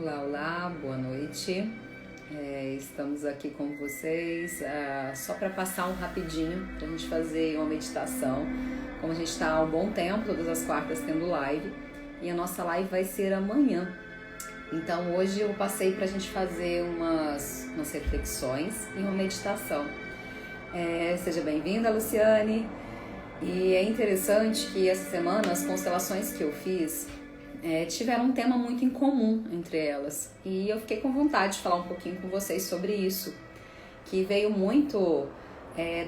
Olá, olá, boa noite. Estamos aqui com vocês só para passar um rapidinho para a gente fazer uma meditação. Como a gente está há um bom tempo, todas as quartas tendo live, e a nossa live vai ser amanhã. Então hoje eu passei para a gente fazer umas reflexões e uma meditação. Seja bem-vinda, Luciane. E é interessante que essa semana as constelações que eu fiz tiveram um tema muito em comum entre elas, e eu fiquei com vontade de falar um pouquinho com vocês sobre isso, que veio muito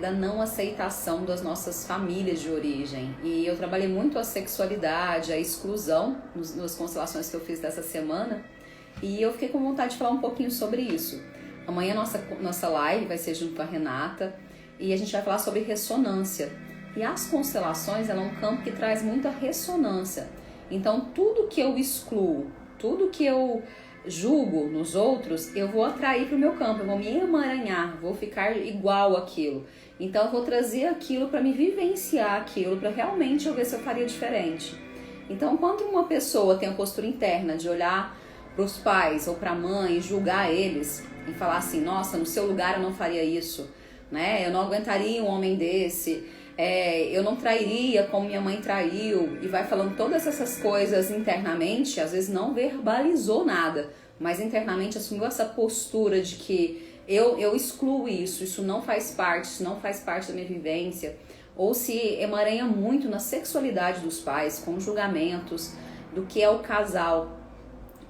da não aceitação das nossas famílias de origem. E eu trabalhei muito a sexualidade, a exclusão nas constelações que eu fiz dessa semana, e eu fiquei com vontade de falar um pouquinho sobre isso. Amanhã nossa live vai ser junto com a Renata, e a gente vai falar sobre ressonância. E as constelações, ela é um campo que traz muita ressonância. Então, tudo que eu excluo, tudo que eu julgo nos outros, eu vou atrair para o meu campo, eu vou me emaranhar, vou ficar igual àquilo. Então, eu vou trazer aquilo para me vivenciar aquilo, para realmente eu ver se eu faria diferente. Então, quando uma pessoa tem a postura interna de olhar para os pais ou para a mãe e julgar eles e falar assim, nossa, no seu lugar eu não faria isso, né? Eu não aguentaria um homem desse. Eu não trairia como minha mãe traiu, e vai falando todas essas coisas internamente, às vezes não verbalizou nada, mas internamente assumiu essa postura de que eu excluo isso não faz parte, isso não faz parte da minha vivência, ou se emaranha muito na sexualidade dos pais, com julgamentos do que é o casal.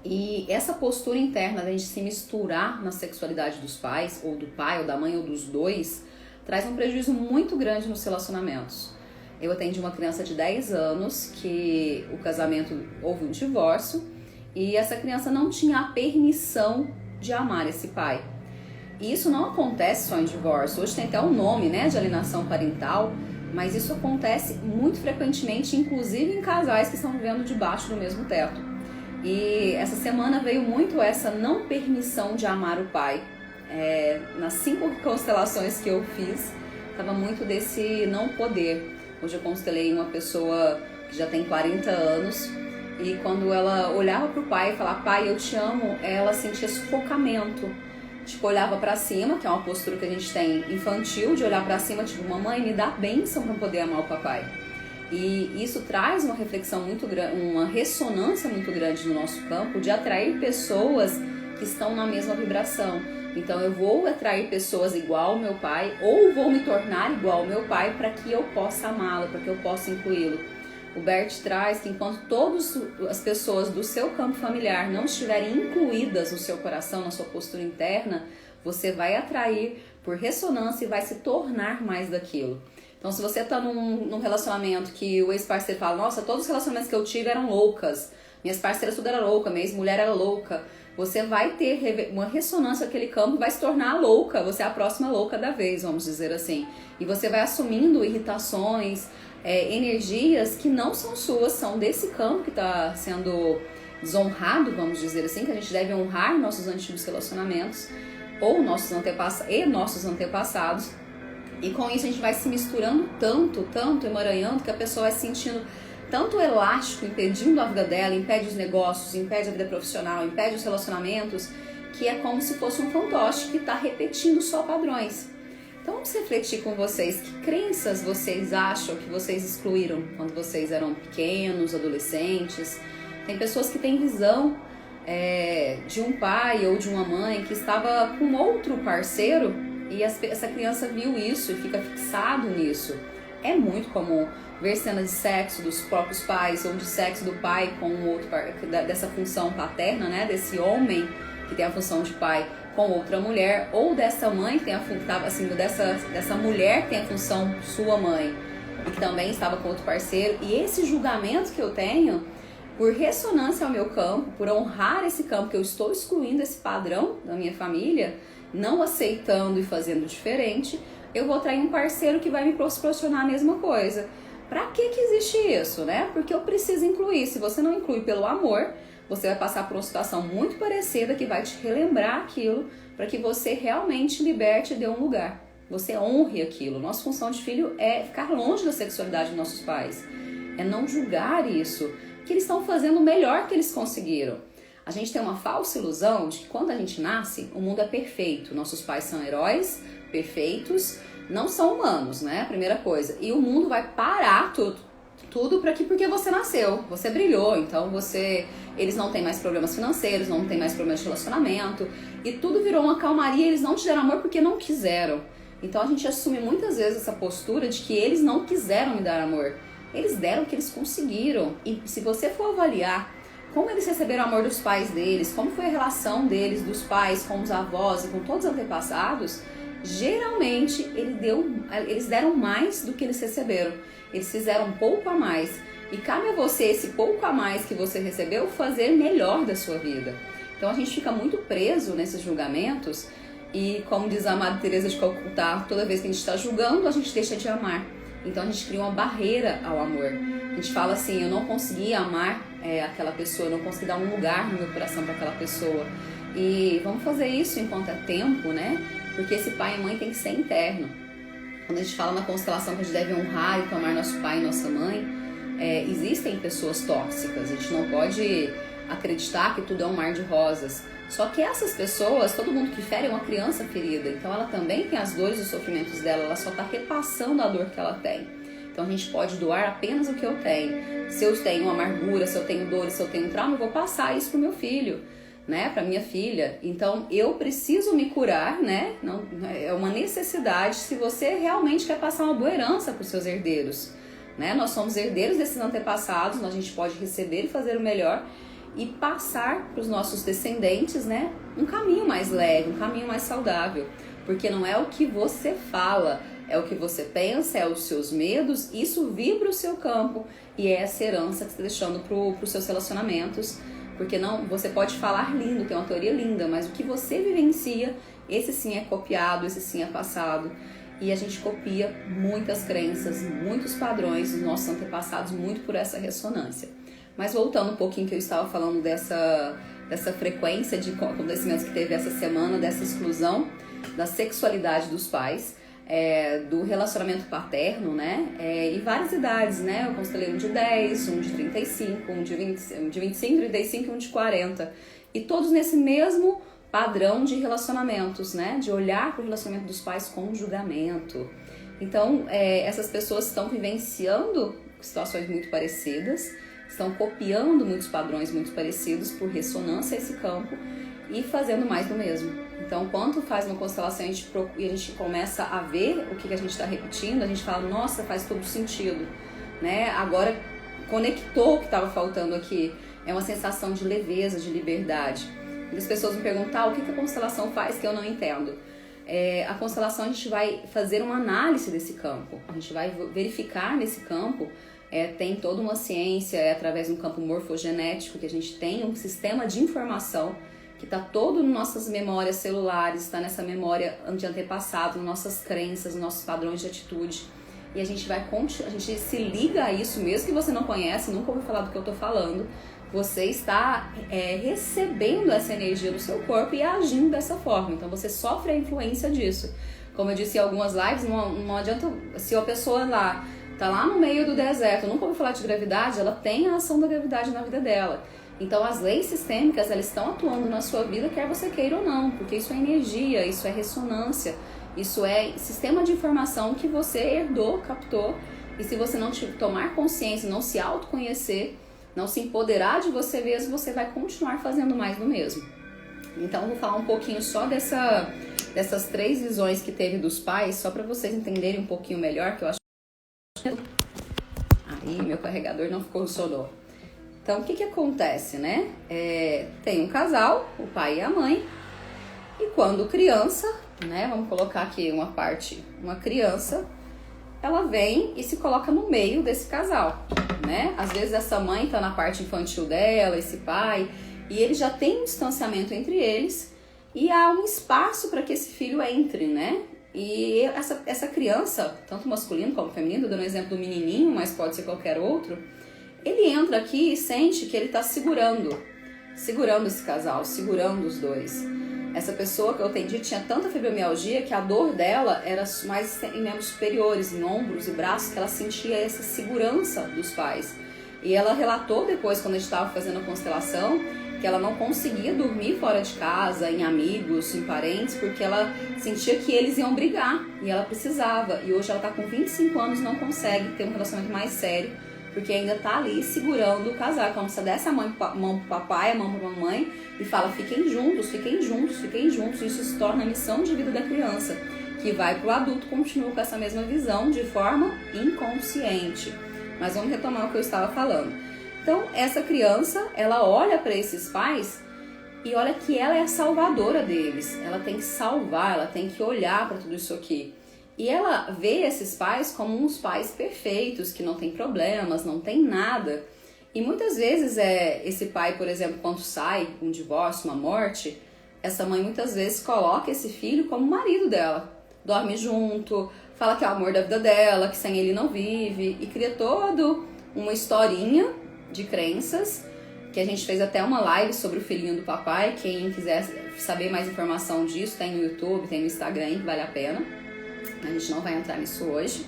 E essa postura interna da gente se misturar na sexualidade dos pais, ou do pai, ou da mãe, ou dos dois, traz um prejuízo muito grande nos relacionamentos. Eu atendi uma criança de 10 anos que o casamento houve um divórcio e essa criança não tinha a permissão de amar esse pai. E isso não acontece só em divórcio. Hoje tem até um nome, né, de alienação parental, mas isso acontece muito frequentemente, inclusive em casais que estão vivendo debaixo do mesmo teto. E essa semana veio muito essa não permissão de amar o pai. Nas 5 constelações que eu fiz, estava muito desse não poder. Hoje eu constelei uma pessoa que já tem 40 anos, e quando ela olhava para o pai e falava, pai, eu te amo, ela sentia sufocamento. Tipo, olhava para cima, que é uma postura que a gente tem infantil, de olhar para cima, tipo, mamãe, me dá bênção para poder amar o papai. E isso traz uma reflexão muito grande, uma ressonância muito grande no nosso campo, de atrair pessoas que estão na mesma vibração. Então eu vou atrair pessoas igual ao meu pai, ou vou me tornar igual ao meu pai para que eu possa amá-lo, para que eu possa incluí-lo. O Bert traz que enquanto todas as pessoas do seu campo familiar não estiverem incluídas no seu coração, na sua postura interna, você vai atrair por ressonância e vai se tornar mais daquilo. Então, se você está num relacionamento que o ex-parceiro fala, nossa, todos os relacionamentos que eu tive eram loucas, minhas parceiras tudo era louca, minha ex-mulher era louca, você vai ter uma ressonância naquele campo, vai se tornar louca, você é a próxima louca da vez, vamos dizer assim. E você vai assumindo irritações, energias que não são suas, são desse campo que está sendo desonrado, vamos dizer assim, que a gente deve honrar nossos antigos relacionamentos, ou nossos antepassados. E com isso a gente vai se misturando tanto, emaranhando, que a pessoa vai se sentindo tanto elástico, impedindo a vida dela, impede os negócios, impede a vida profissional, impede os relacionamentos, que é como se fosse um fantoche que está repetindo só padrões. Então vamos refletir com vocês, que crenças vocês acham que vocês excluíram quando vocês eram pequenos, adolescentes. Tem pessoas que têm visão de um pai ou de uma mãe que estava com outro parceiro, e essa criança viu isso e fica fixado nisso. É muito comum ver cenas de sexo dos próprios pais, ou de sexo do pai com o outro, dessa função paterna, né, desse homem que tem a função de pai com outra mulher, ou dessa mãe que tem dessa mulher que tem a função sua mãe e que também estava com outro parceiro. E esse julgamento que eu tenho, por ressonância ao meu campo, por honrar esse campo que eu estou excluindo esse padrão da minha família, não aceitando e fazendo diferente, eu vou atrair um parceiro que vai me proporcionar a mesma coisa. Pra que existe isso, né? Porque eu preciso incluir. Se você não inclui pelo amor, você vai passar por uma situação muito parecida que vai te relembrar aquilo, para que você realmente liberte e dê um lugar. Você honre aquilo. Nossa função de filho é ficar longe da sexualidade dos nossos pais. É não julgar isso, que eles estão fazendo o melhor que eles conseguiram. A gente tem uma falsa ilusão de que quando a gente nasce, o mundo é perfeito. Nossos pais são heróis, perfeitos, não são humanos, né? Primeira coisa. E o mundo vai parar tudo porque você nasceu, você brilhou, então eles não têm mais problemas financeiros, não têm mais problemas de relacionamento, e tudo virou uma calmaria, eles não te deram amor porque não quiseram. Então a gente assume muitas vezes essa postura de que eles não quiseram me dar amor. Eles deram o que eles conseguiram. E se você for avaliar como eles receberam o amor dos pais deles, como foi a relação deles, dos pais com os avós e com todos os antepassados, geralmente eles deram mais do que eles receberam. Eles fizeram um pouco a mais. E cabe a você, esse pouco a mais que você recebeu, fazer melhor da sua vida. Então a gente fica muito preso nesses julgamentos. E como diz a Madre Teresa de Calcutá, toda vez que a gente está julgando, a gente deixa de amar. Então a gente cria uma barreira ao amor. A gente fala assim, eu não consegui amar aquela pessoa, eu não consegui dar um lugar no meu coração para aquela pessoa. E vamos fazer isso enquanto é tempo, né? Porque esse pai e mãe tem que ser interno. Quando a gente fala na constelação que a gente deve honrar e tomar nosso pai e nossa mãe, existem pessoas tóxicas. A gente não pode acreditar que tudo é um mar de rosas. Só que essas pessoas, todo mundo que fere é uma criança ferida, então ela também tem as dores e os sofrimentos dela, ela só está repassando a dor que ela tem. Então a gente pode doar apenas o que eu tenho. Se eu tenho amargura, se eu tenho dores, se eu tenho trauma, eu vou passar isso pro meu filho, né, para minha filha. Então eu preciso me curar, né? Não, é uma necessidade se você realmente quer passar uma boa herança para os seus herdeiros, né? Nós somos herdeiros desses antepassados, a gente pode receber e fazer o melhor e passar para os nossos descendentes, né, um caminho mais leve, um caminho mais saudável, porque não é o que você fala, é o que você pensa, é os seus medos, isso vibra o seu campo e é essa herança que você está deixando para os seus relacionamentos, porque não, você pode falar lindo, tem uma teoria linda, mas o que você vivencia, esse sim é copiado, esse sim é passado, e a gente copia muitas crenças, muitos padrões dos nossos antepassados, muito por essa ressonância. Mas voltando um pouquinho que eu estava falando dessa frequência de acontecimentos que teve essa semana, dessa exclusão da sexualidade dos pais, do relacionamento paterno, né? E várias idades, né? Eu constelei um de 10, um de 35, um de 25, 35 e um de 40. E todos nesse mesmo padrão de relacionamentos, né? De olhar para o relacionamento dos pais com julgamento. Então, essas pessoas estão vivenciando situações muito parecidas, estão copiando muitos padrões muito parecidos por ressonância a esse campo e fazendo mais do mesmo. Então, quando faz uma constelação e a gente começa a ver o que a gente está repetindo, a gente fala, nossa, faz todo sentido, né? Agora conectou o que estava faltando aqui. É uma sensação de leveza, de liberdade. E as pessoas me perguntam, o que a constelação faz que eu não entendo? A constelação, a gente vai fazer uma análise desse campo, a gente vai verificar nesse campo. Tem toda uma ciência, através de um campo morfogenético, que a gente tem um sistema de informação que está todo nas nossas memórias celulares, está nessa memória de antepassado, nas nossas crenças, nos nossos padrões de atitude. E a gente se liga a isso, mesmo que você não conhece, nunca ouviu falar do que eu estou falando, você está recebendo essa energia do seu corpo e agindo dessa forma. Então você sofre a influência disso. Como eu disse em algumas lives, não adianta, se a pessoa tá lá no meio do deserto, nunca ouviu falar de gravidade, ela tem a ação da gravidade na vida dela. Então as leis sistêmicas, elas estão atuando na sua vida, quer você queira ou não, porque isso é energia, isso é ressonância, isso é sistema de informação que você herdou, captou, e se você não tomar consciência, não se autoconhecer, não se empoderar de você mesmo, você vai continuar fazendo mais do mesmo. Então eu vou falar um pouquinho só dessas 3 visões que teve dos pais, só para vocês entenderem um pouquinho melhor, que eu acho. Aí meu carregador não funcionou. Então o que acontece, né? Tem um casal, o pai e a mãe, e quando criança, né? Vamos colocar aqui uma criança, ela vem e se coloca no meio desse casal, né? Às vezes essa mãe tá na parte infantil dela, esse pai, e ele já tem um distanciamento entre eles e há um espaço para que esse filho entre, né? E essa criança, tanto masculino como feminino, dando o exemplo do menininho, mas pode ser qualquer outro, ele entra aqui e sente que ele está segurando esse casal, segurando os dois. Essa pessoa que eu atendi tinha tanta fibromialgia que a dor dela era mais em membros superiores, em ombros e braços, que ela sentia essa segurança dos pais. E ela relatou depois, quando a gente estava fazendo a constelação, que ela não conseguia dormir fora de casa, em amigos, em parentes, porque ela sentia que eles iam brigar e ela precisava. E hoje ela está com 25 anos e não consegue ter um relacionamento mais sério, porque ainda tá ali segurando o casal. Então você desce a mão pro papai, a mão pra mamãe e fala: fiquem juntos, fiquem juntos, fiquem juntos. Isso se torna a missão de vida da criança, que vai pro adulto, continua com essa mesma visão de forma inconsciente. Mas vamos retomar o que eu estava falando. Então, essa criança, ela olha para esses pais e olha que ela é a salvadora deles. Ela tem que salvar, ela tem que olhar para tudo isso aqui. E ela vê esses pais como uns pais perfeitos, que não tem problemas, não tem nada. E muitas vezes esse pai, por exemplo, quando sai um divórcio, uma morte, essa mãe muitas vezes coloca esse filho como marido dela. Dorme junto, fala que é o amor da vida dela, que sem ele não vive, e cria toda uma historinha de crenças, que a gente fez até uma live sobre o filhinho do papai. Quem quiser saber mais informação disso, tem no YouTube, tem no Instagram, que vale a pena. A gente não vai entrar nisso hoje.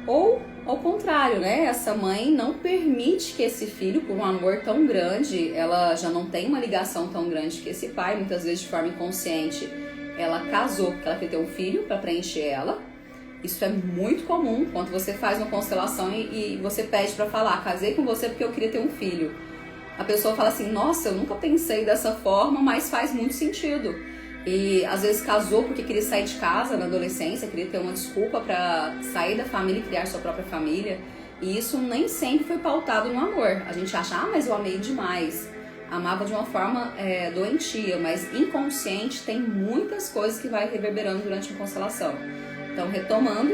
Ou ao contrário, né? Essa mãe não permite que esse filho, por um amor tão grande, ela já não tem uma ligação tão grande que esse pai, muitas vezes de forma inconsciente, ela casou porque ela quer ter um filho para preencher ela. Isso é muito comum quando você faz uma constelação e você pede para falar: casei com você porque eu queria ter um filho. A pessoa fala assim: nossa, eu nunca pensei dessa forma, mas faz muito sentido. E às vezes casou porque queria sair de casa na adolescência, queria ter uma desculpa para sair da família e criar sua própria família. E isso nem sempre foi pautado no amor. A gente acha: mas eu amei demais. Amava de uma forma doentia, mas inconsciente, tem muitas coisas que vai reverberando durante uma constelação. Então, retomando,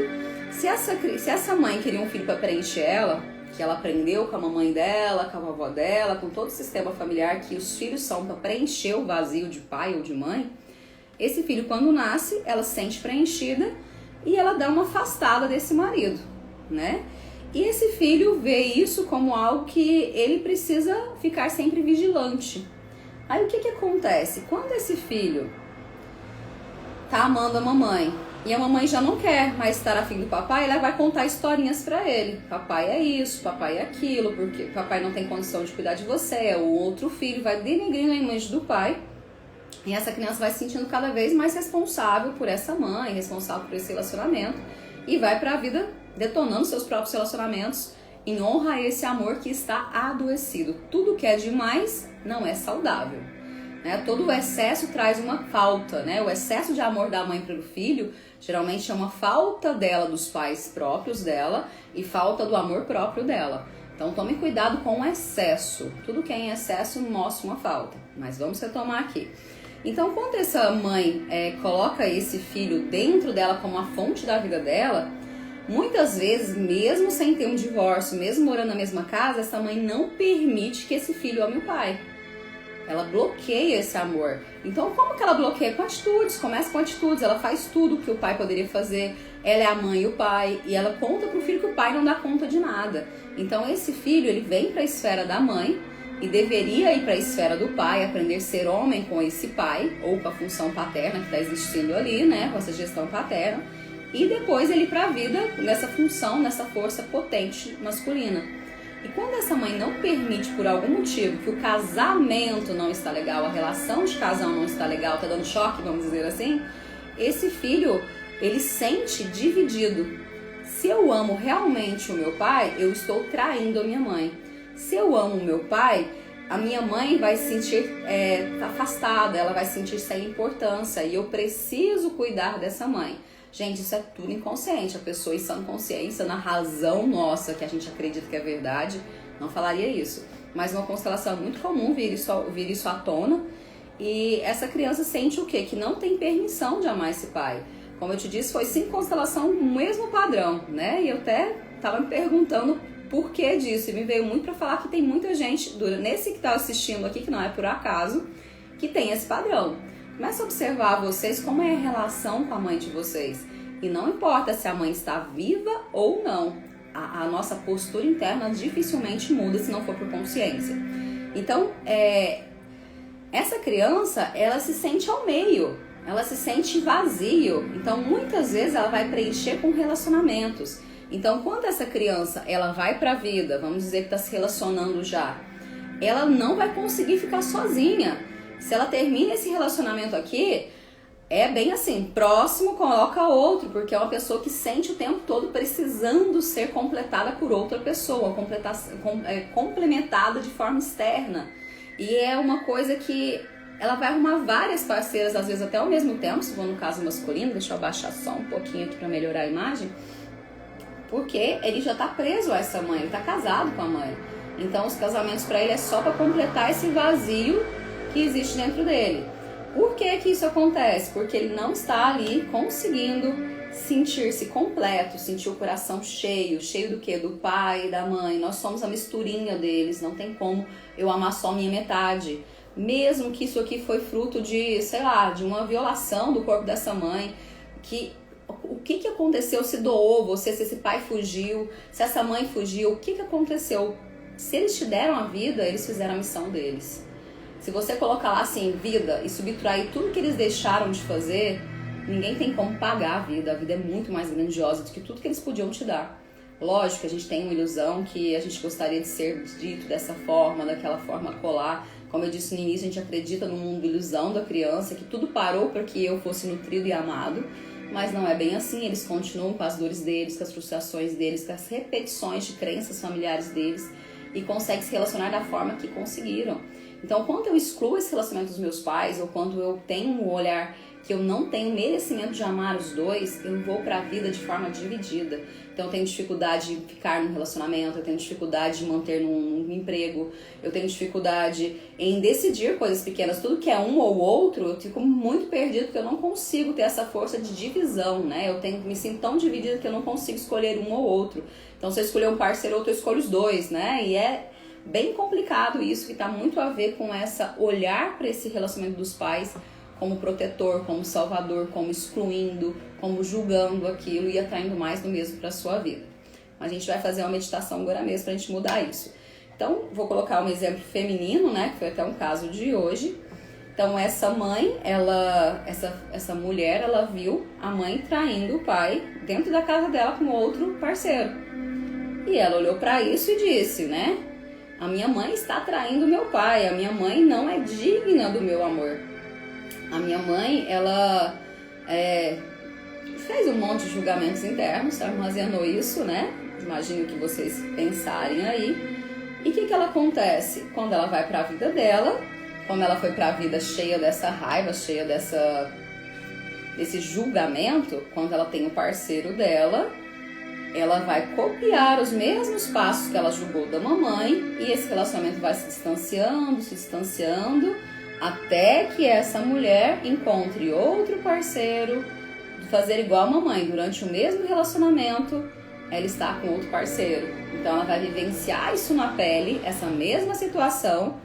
se essa mãe queria um filho para preencher ela, que ela aprendeu com a mamãe dela, com a vovó dela, com todo o sistema familiar, que os filhos são para preencher o vazio de pai ou de mãe, esse filho, quando nasce, ela se sente preenchida e ela dá uma afastada desse marido, né? E esse filho vê isso como algo que ele precisa ficar sempre vigilante. Aí o que acontece? Quando esse filho tá amando a mamãe e a mamãe já não quer mais estar afim do papai, ela vai contar historinhas pra ele. Papai é isso, papai é aquilo, porque papai não tem condição de cuidar de você. O outro filho vai denegrindo a imagem do pai. E essa criança vai se sentindo cada vez mais responsável por essa mãe, responsável por esse relacionamento. E vai pra vida detonando seus próprios relacionamentos em honra a esse amor que está adoecido. Tudo que é demais não é saudável. Todo o excesso traz uma falta, né? O excesso de amor da mãe pelo filho geralmente é uma falta dela, dos pais próprios dela, e falta do amor próprio dela. Então tome cuidado com o excesso. Tudo que é em excesso mostra uma falta. Mas vamos retomar aqui. Então, quando essa mãe coloca esse filho dentro dela como a fonte da vida dela, muitas vezes, mesmo sem ter um divórcio, mesmo morando na mesma casa, essa mãe não permite que esse filho ame o pai. Ela bloqueia esse amor. Então, como que ela bloqueia? Com atitudes. Começa com atitudes. Ela faz tudo que o pai poderia fazer. Ela é a mãe e o pai. E ela conta pro filho que o pai não dá conta de nada. Então, esse filho, ele vem para a esfera da mãe e deveria ir para a esfera do pai, aprender a ser homem com esse pai, ou com a função paterna que está existindo ali, né? Com essa gestão paterna. E depois ele ir para a vida nessa função, nessa força potente masculina. E quando essa mãe não permite, por algum motivo, que o casamento não está legal, a relação de casal não está legal, está dando choque, vamos dizer assim, esse filho, ele sente dividido. Se eu amo realmente o meu pai, eu estou traindo a minha mãe. Se eu amo o meu pai, a minha mãe vai se sentir afastada, ela vai se sentir sem importância e eu preciso cuidar dessa mãe. Gente, isso é tudo inconsciente. A pessoa em sã consciência, na razão nossa, que a gente acredita que é verdade, não falaria isso. Mas uma constelação é muito comum vir isso à tona. E essa criança sente o quê? Que não tem permissão de amar esse pai. Como eu te disse, foi 5 constelações, o mesmo padrão, né? E eu até estava me perguntando por que disso. E me veio muito para falar que tem muita gente, nesse que está assistindo aqui, que não é por acaso, que tem esse padrão. Começa a observar vocês como é a relação com a mãe de vocês. E não importa se a mãe está viva ou não. A nossa postura interna dificilmente muda se não for por consciência. Então, essa criança, ela se sente ao meio. Ela se sente vazio. Então, muitas vezes, ela vai preencher com relacionamentos. Então, quando essa criança ela vai para a vida, vamos dizer que está se relacionando já, ela não vai conseguir ficar sozinha. Se ela termina esse relacionamento aqui, é bem assim, próximo coloca outro, porque é uma pessoa que sente o tempo todo precisando ser completada por outra pessoa, complementada de forma externa. E é uma coisa que ela vai arrumar várias parceiras, às vezes até ao mesmo tempo, se for no caso masculino. Deixa eu abaixar só um pouquinho aqui para melhorar a imagem. Porque ele já tá preso a essa mãe, ele tá casado com a mãe. Então os casamentos para ele é só para completar esse vazio que existe dentro dele. Por que que isso acontece? Porque ele não está ali conseguindo sentir-se completo, sentir o coração cheio. Cheio do quê? Do pai e da mãe. Nós somos a misturinha deles, não tem como eu amar só a minha metade. Mesmo que isso aqui foi fruto de, sei lá, de uma violação do corpo dessa mãe. O que aconteceu? Se doou você, se esse pai fugiu, se essa mãe fugiu, o que aconteceu? Se eles te deram a vida, eles fizeram a missão deles. Se você colocar lá assim, vida, e subtrair tudo que eles deixaram de fazer, ninguém tem como pagar a vida. A vida é muito mais grandiosa do que tudo que eles podiam te dar. Lógico que a gente tem uma ilusão que a gente gostaria de ser dito dessa forma, daquela forma colar. Como eu disse no início, a gente acredita no mundo ilusão da criança, que tudo parou para que eu fosse nutrido e amado. Mas não é bem assim, eles continuam com as dores deles, com as frustrações deles, com as repetições de crenças familiares deles e conseguem se relacionar da forma que conseguiram. Então, quando eu excluo esse relacionamento dos meus pais, ou quando eu tenho um olhar que eu não tenho merecimento de amar os dois, eu vou para a vida de forma dividida. Então, eu tenho dificuldade de ficar num relacionamento, eu tenho dificuldade de manter num emprego, eu tenho dificuldade em decidir coisas pequenas. Tudo que é um ou outro, eu fico muito perdido, porque eu não consigo ter essa força de divisão, né? Me sinto tão dividida que eu não consigo escolher um ou outro. Então, se eu escolher um parceiro ou outro, eu escolho os dois, né? E é bem complicado isso, que está muito a ver com essa olhar para esse relacionamento dos pais como protetor, como salvador, como excluindo, como julgando aquilo e atraindo mais do mesmo para a sua vida. Mas a gente vai fazer uma meditação agora mesmo para a gente mudar isso. Então, vou colocar um exemplo feminino, né, que foi até um caso de hoje. Então, essa mãe, essa mulher, ela viu a mãe traindo o pai dentro da casa dela com outro parceiro. E ela olhou para isso e disse, né, a minha mãe está traindo meu pai, a minha mãe não é digna do meu amor. A minha mãe, ela fez um monte de julgamentos internos, armazenou isso, né? Imagino que vocês pensarem aí. E o que ela acontece? Quando ela vai para a vida dela, quando ela foi para a vida cheia dessa raiva, cheia desse julgamento, quando ela tem o parceiro dela, ela vai copiar os mesmos passos que ela julgou da mamãe e esse relacionamento vai se distanciando, até que essa mulher encontre outro parceiro, fazer igual a mamãe. Durante o mesmo relacionamento, ela está com outro parceiro. Então ela vai vivenciar isso na pele, essa mesma situação,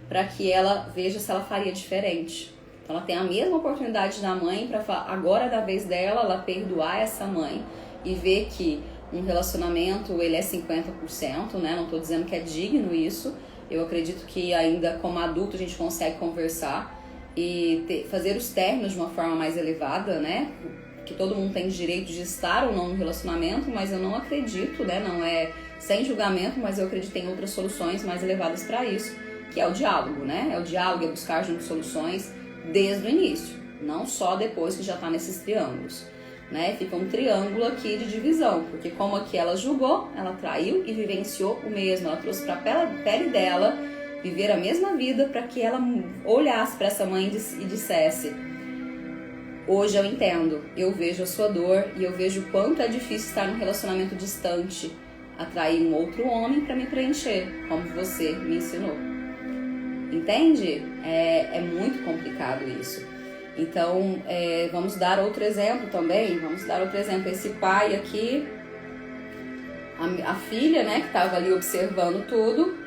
para que ela veja se ela faria diferente. Então ela tem a mesma oportunidade da mãe para agora é da vez dela, ela perdoar essa mãe e ver que um relacionamento ele é 50%, né? Não estou dizendo que é digno isso. Eu acredito que ainda como adulto a gente consegue conversar e fazer os términos de uma forma mais elevada, né? Que todo mundo tem direito de estar ou não no relacionamento, mas eu não acredito, né? Não é sem julgamento, mas eu acredito em outras soluções mais elevadas para isso, que é o diálogo, né? É o diálogo, é buscar juntos soluções desde o início, não só depois que já está nesses triângulos. Né? Fica um triângulo aqui de divisão, porque como aqui ela julgou, ela traiu e vivenciou o mesmo, ela trouxe para a pele dela viver a mesma vida para que ela olhasse para essa mãe e dissesse: hoje eu entendo, eu vejo a sua dor e eu vejo o quanto é difícil estar num relacionamento distante, atrair um outro homem para me preencher, como você me ensinou. Entende? É muito complicado isso. Então, vamos dar outro exemplo também. Vamos dar outro exemplo. Esse pai aqui, a filha, né, que estava ali observando tudo,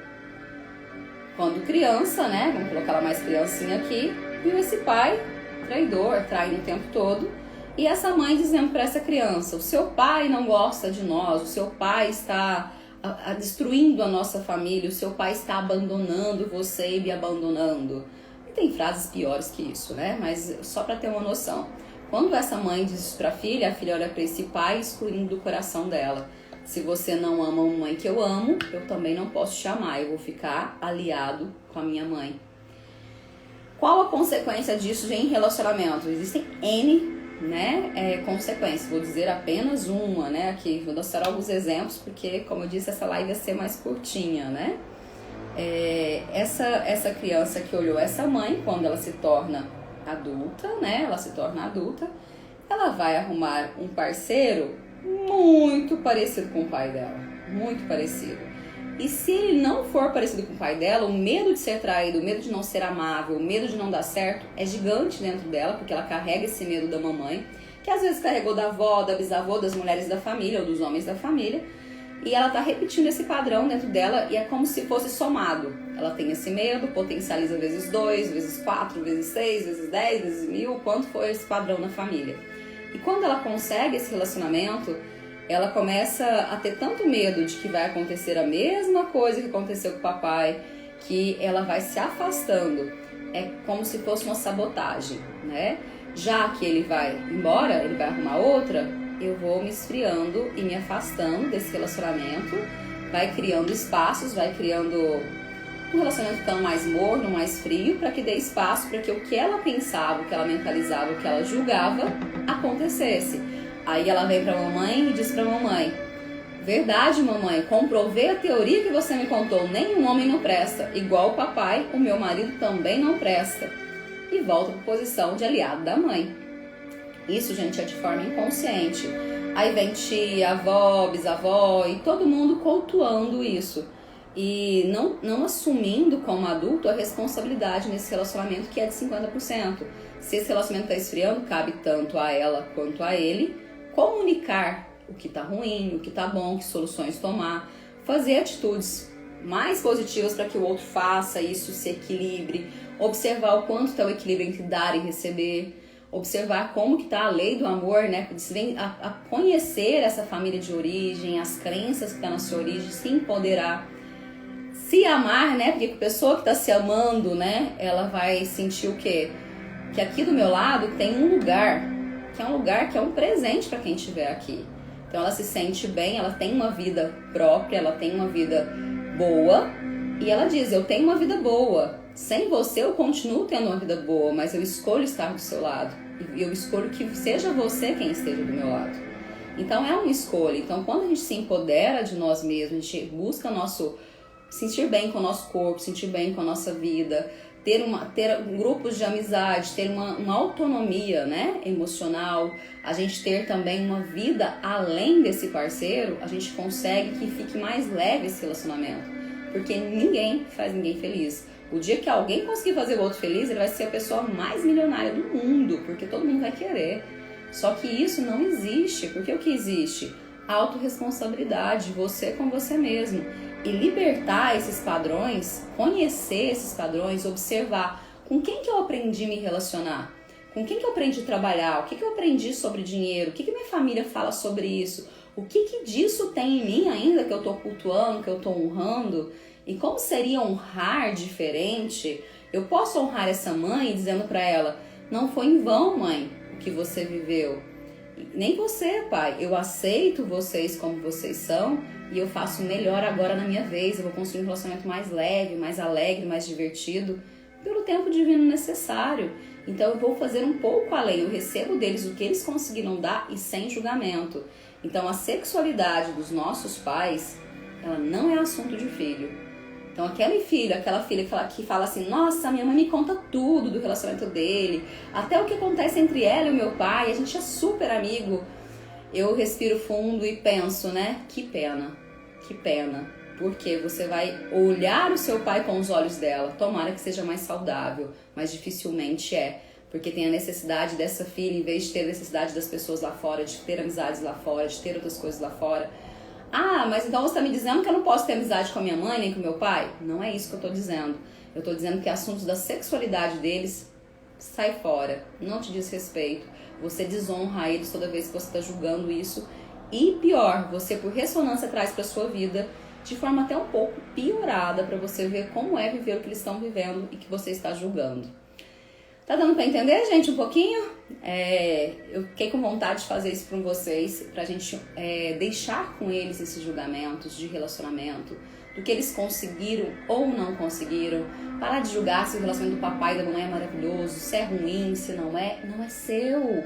quando criança, né, vamos colocar ela mais criancinha aqui, viu esse pai traidor, traindo o tempo todo, e essa mãe dizendo para essa criança: o seu pai não gosta de nós, o seu pai está destruindo a nossa família, o seu pai está abandonando você e me abandonando. Tem frases piores que isso, né? Mas só para ter uma noção. Quando essa mãe diz isso para a filha olha para esse pai excluindo do coração dela. Se você não ama a mãe que eu amo, eu também não posso te amar. Eu vou ficar aliado com a minha mãe. Qual a consequência disso em relacionamento? Existem N, né, consequências. Vou dizer apenas uma, né? Aqui vou dar alguns exemplos, porque, como eu disse, essa live vai ser mais curtinha, né? Essa criança que olhou essa mãe, quando ela se torna adulta, né? Ela se torna adulta, ela vai arrumar um parceiro muito parecido com o pai dela, muito parecido. E se ele não for parecido com o pai dela, o medo de ser traído, o medo de não ser amável, o medo de não dar certo é gigante dentro dela, porque ela carrega esse medo da mamãe, que às vezes carregou da avó, da bisavó, das mulheres da família ou dos homens da família, e ela tá repetindo esse padrão dentro dela e é como se fosse somado. Ela tem esse medo, potencializa vezes 2, vezes 4, vezes 6, vezes 10, vezes 1000, quanto foi esse padrão na família. E quando ela consegue esse relacionamento, ela começa a ter tanto medo de que vai acontecer a mesma coisa que aconteceu com o papai, que ela vai se afastando. É como se fosse uma sabotagem, né? Já que ele vai embora, ele vai arrumar outra, eu vou me esfriando e me afastando desse relacionamento, vai criando espaços, vai criando um relacionamento ficando mais morno, mais frio, para que dê espaço para que o que ela pensava, o que ela mentalizava, o que ela julgava acontecesse. Aí ela vem pra mamãe e diz pra mamãe: verdade, mamãe, comprovei a teoria que você me contou, nenhum homem não presta. Igual o papai, o meu marido também não presta. E volta pra posição de aliado da mãe. Isso, gente, é de forma inconsciente. Aí vem tia, avó, bisavó e todo mundo cultuando isso. E não assumindo como adulto a responsabilidade nesse relacionamento que é de 50%. Se esse relacionamento está esfriando, cabe tanto a ela quanto a ele comunicar o que está ruim, o que está bom, que soluções tomar, fazer atitudes mais positivas para que o outro faça isso, se equilibre, observar o quanto está o equilíbrio entre dar e receber, observar como que está a lei do amor, né? Se vem a conhecer essa família de origem, as crenças que estão na sua origem, se empoderar, se amar, né? Porque a pessoa que está se amando, né? Ela vai sentir o quê? Que aqui do meu lado tem um lugar que é um presente para quem estiver aqui. Então ela se sente bem, ela tem uma vida própria, ela tem uma vida boa e ela diz: eu tenho uma vida boa. Sem você eu continuo tendo uma vida boa, mas eu escolho estar do seu lado. E eu escolho que seja você quem esteja do meu lado. Então é uma escolha. Então quando a gente se empodera de nós mesmos, a gente busca sentir bem com o nosso corpo, sentir bem com a nossa vida, ter grupos de amizade, ter uma autonomia, né, emocional, a gente ter também uma vida além desse parceiro, a gente consegue que fique mais leve esse relacionamento, porque ninguém faz ninguém feliz. O dia que alguém conseguir fazer o outro feliz, ele vai ser a pessoa mais milionária do mundo, porque todo mundo vai querer. Só que isso não existe, porque o que existe? Autorresponsabilidade, você com você mesmo. E libertar esses padrões, conhecer esses padrões, observar com quem que eu aprendi a me relacionar, com quem que eu aprendi a trabalhar, o que que eu aprendi sobre dinheiro, o que que minha família fala sobre isso, o que que disso tem em mim ainda que eu tô cultuando, que eu tô honrando, e como seria honrar diferente. Eu posso honrar essa mãe dizendo pra ela: não foi em vão, mãe, o que você viveu. Nem você, pai, eu aceito vocês como vocês são e eu faço melhor agora na minha vez. Eu vou construir um relacionamento mais leve, mais alegre, mais divertido, pelo tempo divino necessário. Então eu vou fazer um pouco além, eu recebo deles o que eles conseguiram dar e sem julgamento. Então a sexualidade dos nossos pais, ela não é assunto de filho. Então aquela filha que fala assim: nossa, minha mãe me conta tudo do relacionamento dele, até o que acontece entre ela e o meu pai, a gente é super amigo. Eu respiro fundo e penso, né? Que pena, porque você vai olhar o seu pai com os olhos dela, tomara que seja mais saudável, mas dificilmente é, porque tem a necessidade dessa filha, em vez de ter a necessidade das pessoas lá fora, de ter amizades lá fora, de ter outras coisas lá fora. Ah, mas então você está me dizendo que eu não posso ter amizade com a minha mãe nem com o meu pai? Não é isso que eu estou dizendo. Eu estou dizendo que assuntos da sexualidade deles, sai fora, não te diz respeito. Você desonra eles toda vez que você está julgando isso. E pior, você por ressonância traz para sua vida de forma até um pouco piorada para você ver como é viver o que eles estão vivendo e que você está julgando. Tá dando pra entender, gente, um pouquinho? Eu fiquei com vontade de fazer isso com vocês, pra gente deixar com eles esses julgamentos de relacionamento, do que eles conseguiram ou não conseguiram. Parar de julgar se o relacionamento do papai e da mamãe é maravilhoso, se é ruim, se não é seu.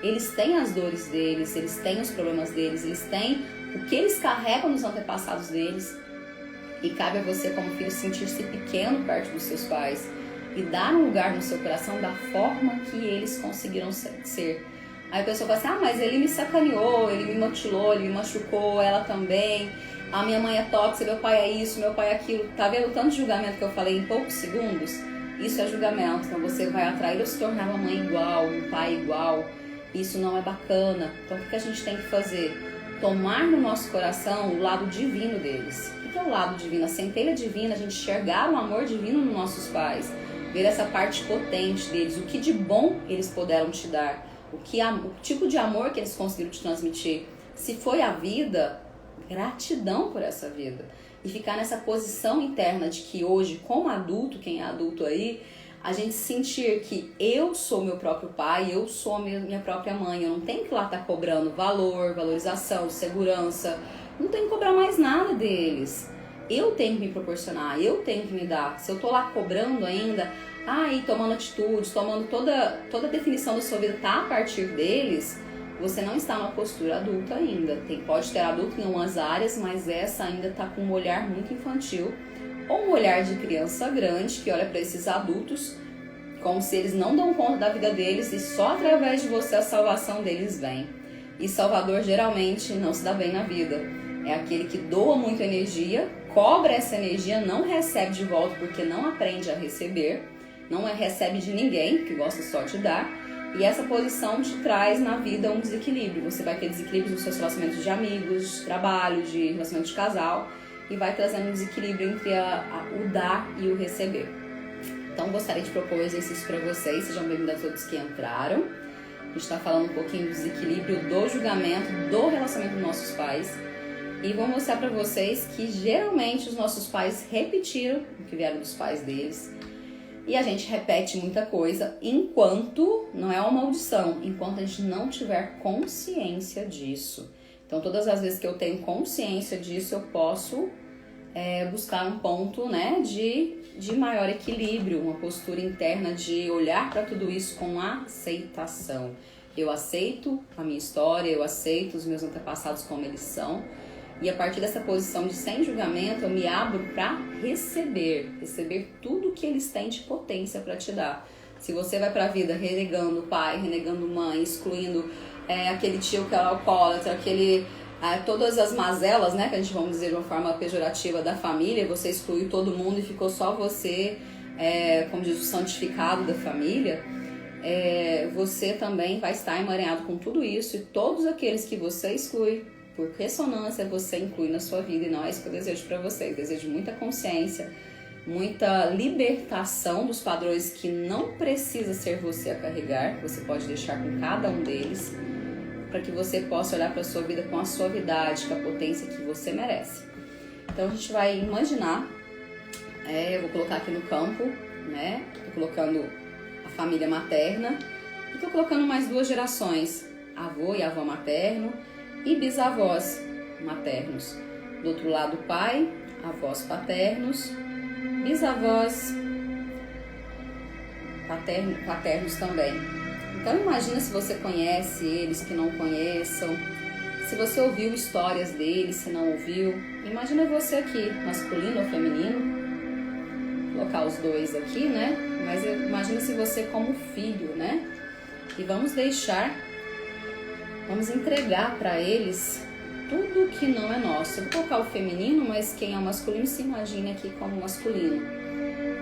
Eles têm as dores deles, eles têm os problemas deles, eles têm o que eles carregam nos antepassados deles. E cabe a você, como filho, sentir-se pequeno perto dos seus pais e dar um lugar no seu coração da forma que eles conseguiram ser. Aí a pessoa fala assim, mas ele me sacaneou, ele me mutilou, ele me machucou, ela também. A minha mãe é tóxica, meu pai é isso, meu pai é aquilo. Tá vendo o tanto de julgamento que eu falei em poucos segundos? Isso é julgamento. Então você vai atrair ou se tornar uma mãe igual, um pai igual. Isso não é bacana. Então o que a gente tem que fazer? Tomar no nosso coração o lado divino deles. O que é o lado divino? A centelha divina, a gente enxergar o amor divino nos nossos pais. Ver essa parte potente deles, o que de bom eles puderam te dar, o tipo de amor que eles conseguiram te transmitir. Se foi a vida, gratidão por essa vida. E ficar nessa posição interna de que hoje, como adulto, quem é adulto aí, a gente sentir que eu sou meu próprio pai, eu sou minha própria mãe, eu não tenho que lá estar cobrando valor, valorização, segurança, não tenho que cobrar mais nada deles. Eu tenho que me proporcionar, eu tenho que me dar. Se eu tô lá cobrando ainda, e tomando atitudes, tomando toda a definição da sua vida tá a partir deles, você não está numa postura adulta ainda. Pode ter adulto em algumas áreas, mas essa ainda tá com um olhar muito infantil, ou um olhar de criança grande que olha para esses adultos como se eles não dão conta da vida deles e só através de você a salvação deles vem. E Salvador geralmente não se dá bem na vida. É aquele que doa muita energia, cobra essa energia, não recebe de volta porque não aprende a receber, não recebe de ninguém, que gosta só de dar, e essa posição te traz na vida um desequilíbrio. Você vai ter desequilíbrios nos seus relacionamentos de amigos, de trabalho, de relacionamento de casal, e vai trazendo um desequilíbrio entre o dar e o receber. Então gostaria de propor um exercício para vocês, sejam bem-vindos a todos que entraram. A gente está falando um pouquinho do desequilíbrio, do julgamento, do relacionamento dos nossos pais. E vou mostrar para vocês que geralmente os nossos pais repetiram o que vieram dos pais deles. E a gente repete muita coisa enquanto, não é uma maldição, enquanto a gente não tiver consciência disso. Então todas as vezes que eu tenho consciência disso, eu posso buscar um ponto, né, de maior equilíbrio, uma postura interna de olhar para tudo isso com aceitação. Eu aceito a minha história, eu aceito os meus antepassados como eles são. E a partir dessa posição de sem julgamento, eu me abro para receber tudo que eles têm de potência para te dar. Se você vai para a vida renegando o pai, renegando mãe, excluindo aquele tio que é alcoólatra, todas as mazelas, né, que a gente vamos dizer de uma forma pejorativa da família, você excluiu todo mundo e ficou só você, como diz o santificado da família, você também vai estar emaranhado com tudo isso e todos aqueles que você exclui. Por ressonância, você inclui na sua vida, e não é isso que eu desejo para vocês. Eu desejo muita consciência, muita libertação dos padrões que não precisa ser você a carregar, você pode deixar com cada um deles, para que você possa olhar para a sua vida com a suavidade, com a potência que você merece. Então a gente vai imaginar, eu vou colocar aqui no campo, né? Estou colocando a família materna, e estou colocando mais 2 gerações, avô e avó materno, e bisavós maternos. Do outro lado, pai, avós paternos, bisavós paternos também. Então imagina se você conhece eles, que não conheçam, se você ouviu histórias deles, se não ouviu. Imagina você aqui, masculino ou feminino, vou colocar os 2 aqui, né? Mas imagina se você como filho, né? E vamos entregar para eles tudo que não é nosso. Eu vou colocar o feminino, mas quem é o masculino se imagine aqui como masculino.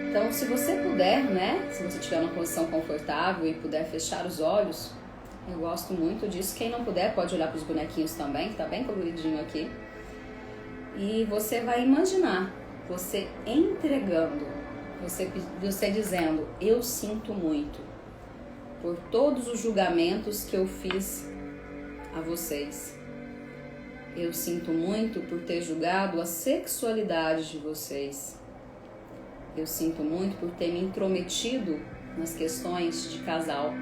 Então, se você puder, né, se você estiver numa posição confortável e puder fechar os olhos, eu gosto muito disso. Quem não puder, pode olhar para os bonequinhos também, que tá bem coloridinho aqui. E você vai imaginar, você entregando, você dizendo, eu sinto muito por todos os julgamentos que eu fiz a vocês. Eu sinto muito por ter julgado a sexualidade de vocês. Eu sinto muito por ter me intrometido nas questões de casal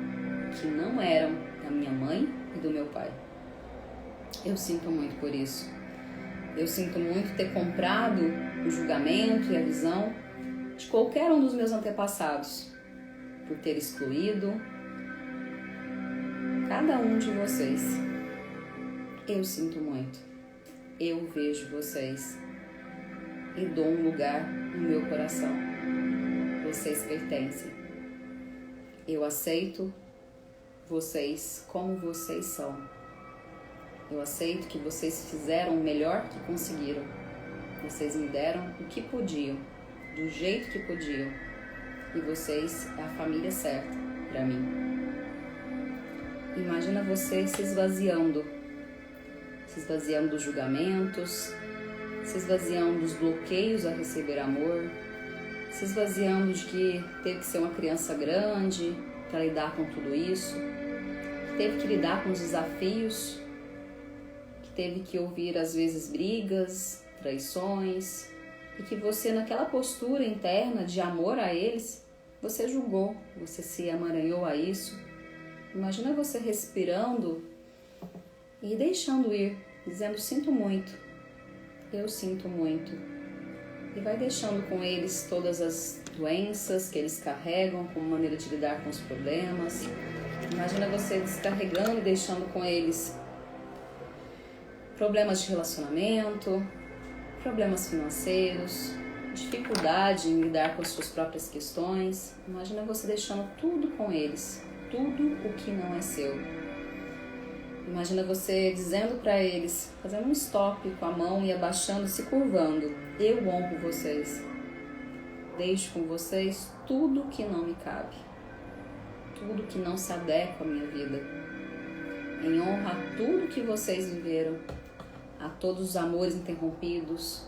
que não eram da minha mãe e do meu pai. Eu sinto muito por isso. Eu sinto muito ter comprado o julgamento e a visão de qualquer um dos meus antepassados, por ter excluído cada um de vocês. Eu sinto muito. Eu vejo vocês e dou um lugar no meu coração. Vocês pertencem. Eu aceito vocês como vocês são. Eu aceito que vocês fizeram o melhor que conseguiram. Vocês me deram o que podiam, do jeito que podiam. E vocês é a família certa para mim. Imagina você se esvaziando dos julgamentos, se esvaziando dos bloqueios a receber amor, se esvaziando de que teve que ser uma criança grande para lidar com tudo isso, que teve que lidar com os desafios, que teve que ouvir às vezes brigas, traições, e que você naquela postura interna de amor a eles, você julgou, você se emaranhou a isso. Imagina você respirando e deixando ir, dizendo sinto muito, eu sinto muito. E vai deixando com eles todas as doenças que eles carregam como maneira de lidar com os problemas. Imagina você descarregando e deixando com eles problemas de relacionamento, problemas financeiros, dificuldade em lidar com as suas próprias questões. Imagina você deixando tudo com eles, tudo o que não é seu. Imagina você dizendo para eles, fazendo um stop com a mão e abaixando, se curvando. Eu honro vocês. Deixo com vocês tudo que não me cabe. Tudo que não se adequa à minha vida. Em honra a tudo que vocês viveram. A todos os amores interrompidos.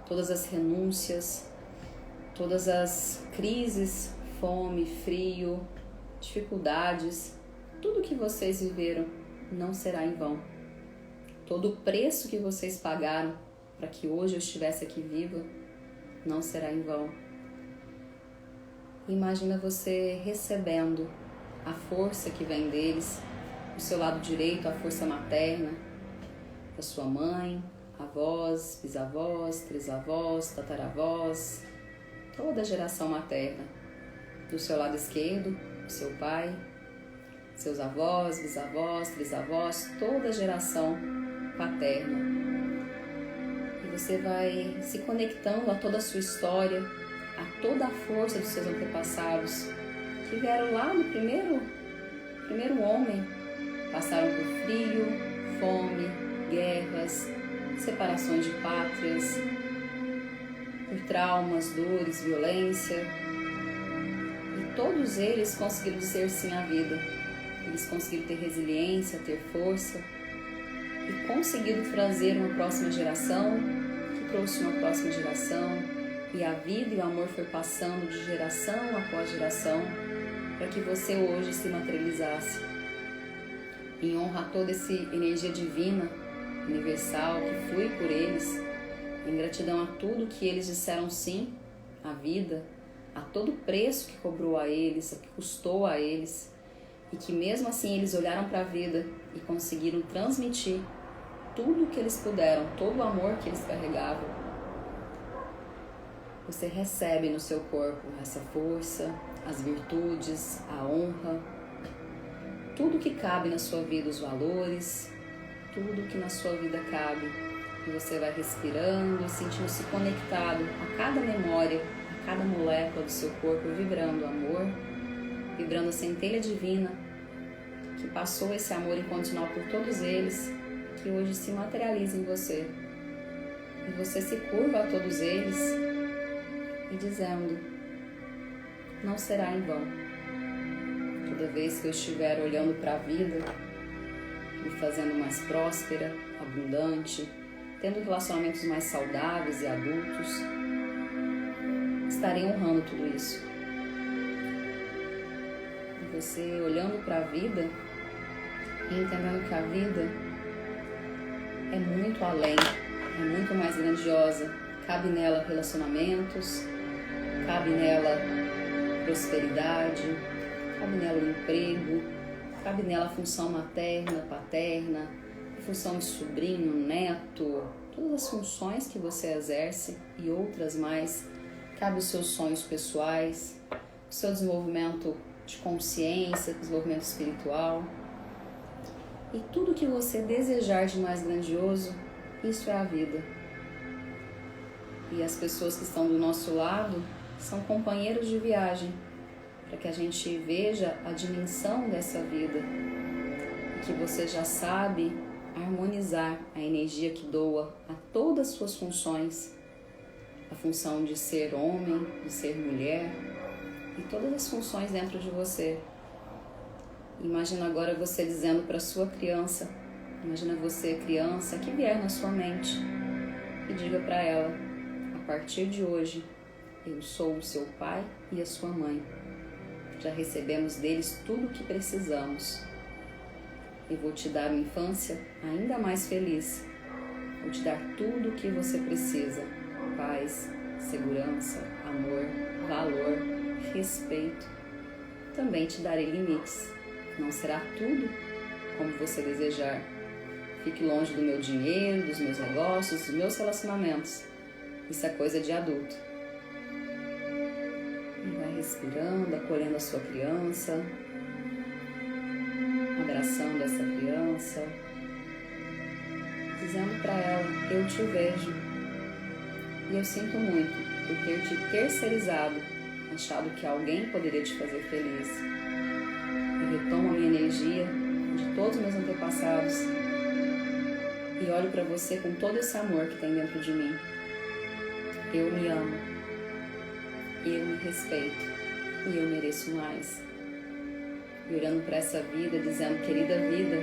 Todas as renúncias. Todas as crises, fome, frio, dificuldades. Tudo que vocês viveram não será em vão. Todo o preço que vocês pagaram para que hoje eu estivesse aqui viva não será em vão. Imagina você recebendo a força que vem deles, do seu lado direito, a força materna, da sua mãe, avós, bisavós, trisavós, tataravós, toda a geração materna. Do seu lado esquerdo, o seu pai, seus avós, bisavós, trisavós, toda a geração paterna. E você vai se conectando a toda a sua história, a toda a força dos seus antepassados, que vieram lá no primeiro homem, passaram por frio, fome, guerras, separações de pátrias, por traumas, dores, violência. E todos eles conseguiram dizer sim à vida. Eles conseguiram ter resiliência, ter força e conseguiram trazer uma próxima geração, que trouxe uma próxima geração, e a vida e o amor foi passando de geração após geração para que você hoje se materializasse. Em honra a toda essa energia divina, universal, que flui por eles, em gratidão a tudo que eles disseram sim à vida, a todo o preço que cobrou a eles, que custou a eles, e que mesmo assim eles olharam para a vida e conseguiram transmitir tudo o que eles puderam, todo o amor que eles carregavam. Você recebe no seu corpo essa força, as virtudes, a honra, tudo que cabe na sua vida, os valores, tudo que na sua vida cabe. E você vai respirando e sentindo-se conectado a cada memória, a cada molécula do seu corpo, vibrando amor, vibrando a centelha divina que passou esse amor incondicional por todos eles, que hoje se materializa em você. E você se curva a todos eles e dizendo, não será em vão. Toda vez que eu estiver olhando para a vida, me fazendo mais próspera, abundante, tendo relacionamentos mais saudáveis e adultos, estarei honrando tudo isso. E você olhando para a vida e entendendo que a vida é muito além, é muito mais grandiosa. Cabe nela relacionamentos, cabe nela prosperidade, cabe nela o emprego, cabe nela a função materna, paterna, a função de sobrinho, neto, todas as funções que você exerce e outras mais. Cabe os seus sonhos pessoais, o seu desenvolvimento de consciência, desenvolvimento espiritual. E tudo que você desejar de mais grandioso, isso é a vida. E as pessoas que estão do nosso lado são companheiros de viagem, para que a gente veja a dimensão dessa vida e que você já sabe harmonizar a energia que doa a todas as suas funções, a função de ser homem, de ser mulher e todas as funções dentro de você. Imagina agora você dizendo para sua criança, imagina você criança que vier na sua mente e diga para ela: a partir de hoje eu sou o seu pai e a sua mãe. Já recebemos deles tudo o que precisamos. Eu vou te dar uma infância ainda mais feliz. Vou te dar tudo o que você precisa: paz, segurança, amor, valor, respeito. Também te darei limites. Não será tudo como você desejar. Fique longe do meu dinheiro, dos meus negócios, dos meus relacionamentos. Isso é coisa de adulto. E vai respirando, acolhendo a sua criança, abraçando essa criança, dizendo para ela: eu te vejo e eu sinto muito por ter te terceirizado, achado que alguém poderia te fazer feliz. Eu retomo a minha energia de todos os meus antepassados e olho para você com todo esse amor que tem dentro de mim. Eu me amo, eu me respeito e eu mereço mais. E olhando para essa vida, dizendo: querida vida,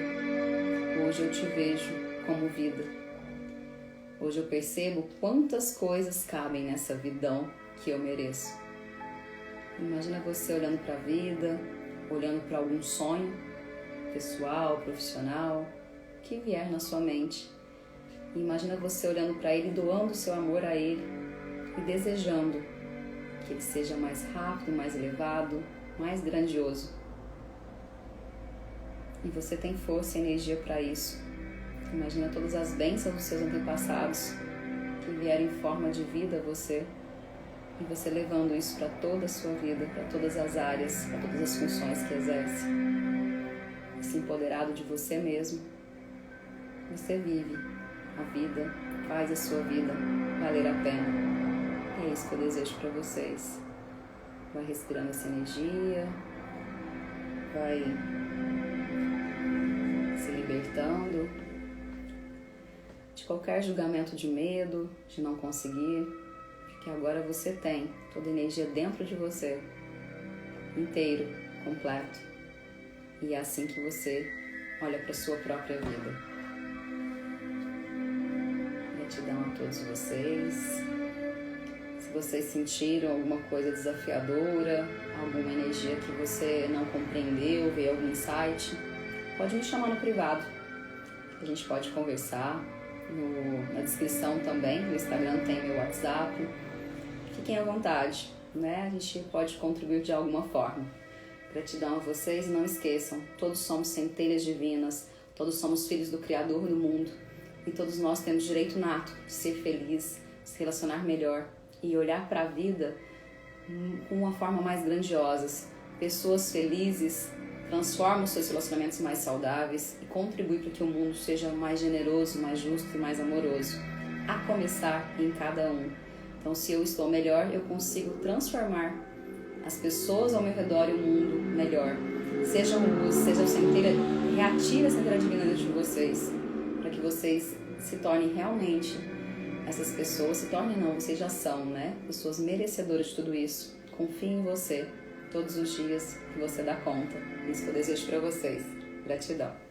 hoje eu te vejo como vida. Hoje eu percebo quantas coisas cabem nessa vidão que eu mereço. Imagina você olhando para a vida, olhando para algum sonho pessoal, profissional, que vier na sua mente. E imagina você olhando para ele, doando seu amor a ele e desejando que ele seja mais rápido, mais elevado, mais grandioso. E você tem força e energia para isso. Imagina todas as bênçãos dos seus antepassados que vieram em forma de vida a você. E você levando isso para toda a sua vida, para todas as áreas, para todas as funções que exerce. Esse empoderado de você mesmo. Você vive a vida, faz a sua vida valer a pena. E é isso que eu desejo para vocês. Vai respirando essa energia, vai se libertando de qualquer julgamento de medo, de não conseguir, porque agora você tem toda a energia dentro de você, inteiro, completo. E é assim que você olha para a sua própria vida. Gratidão a todos vocês. Se vocês sentiram alguma coisa desafiadora, alguma energia que você não compreendeu, veio algum insight, pode me chamar no privado. A gente pode conversar. Na descrição também, no Instagram tem meu WhatsApp. Fiquem à vontade, né? A gente pode contribuir de alguma forma. Gratidão a vocês e não esqueçam, todos somos centelhas divinas, todos somos filhos do Criador do mundo e todos nós temos direito nato de ser feliz, de se relacionar melhor e olhar para a vida com uma forma mais grandiosa. Pessoas felizes transformam seus relacionamentos mais saudáveis e contribuem para que o mundo seja mais generoso, mais justo e mais amoroso, a começar em cada um. Então, se eu estou melhor, eu consigo transformar as pessoas ao meu redor e o mundo melhor. Sejam luz, sejam centelha, reative a centelha divina dentro de vocês, para que vocês se tornem realmente essas pessoas, vocês já são, né? Pessoas merecedoras de tudo isso. Confie em você todos os dias que você dá conta. Isso que eu desejo para vocês. Gratidão.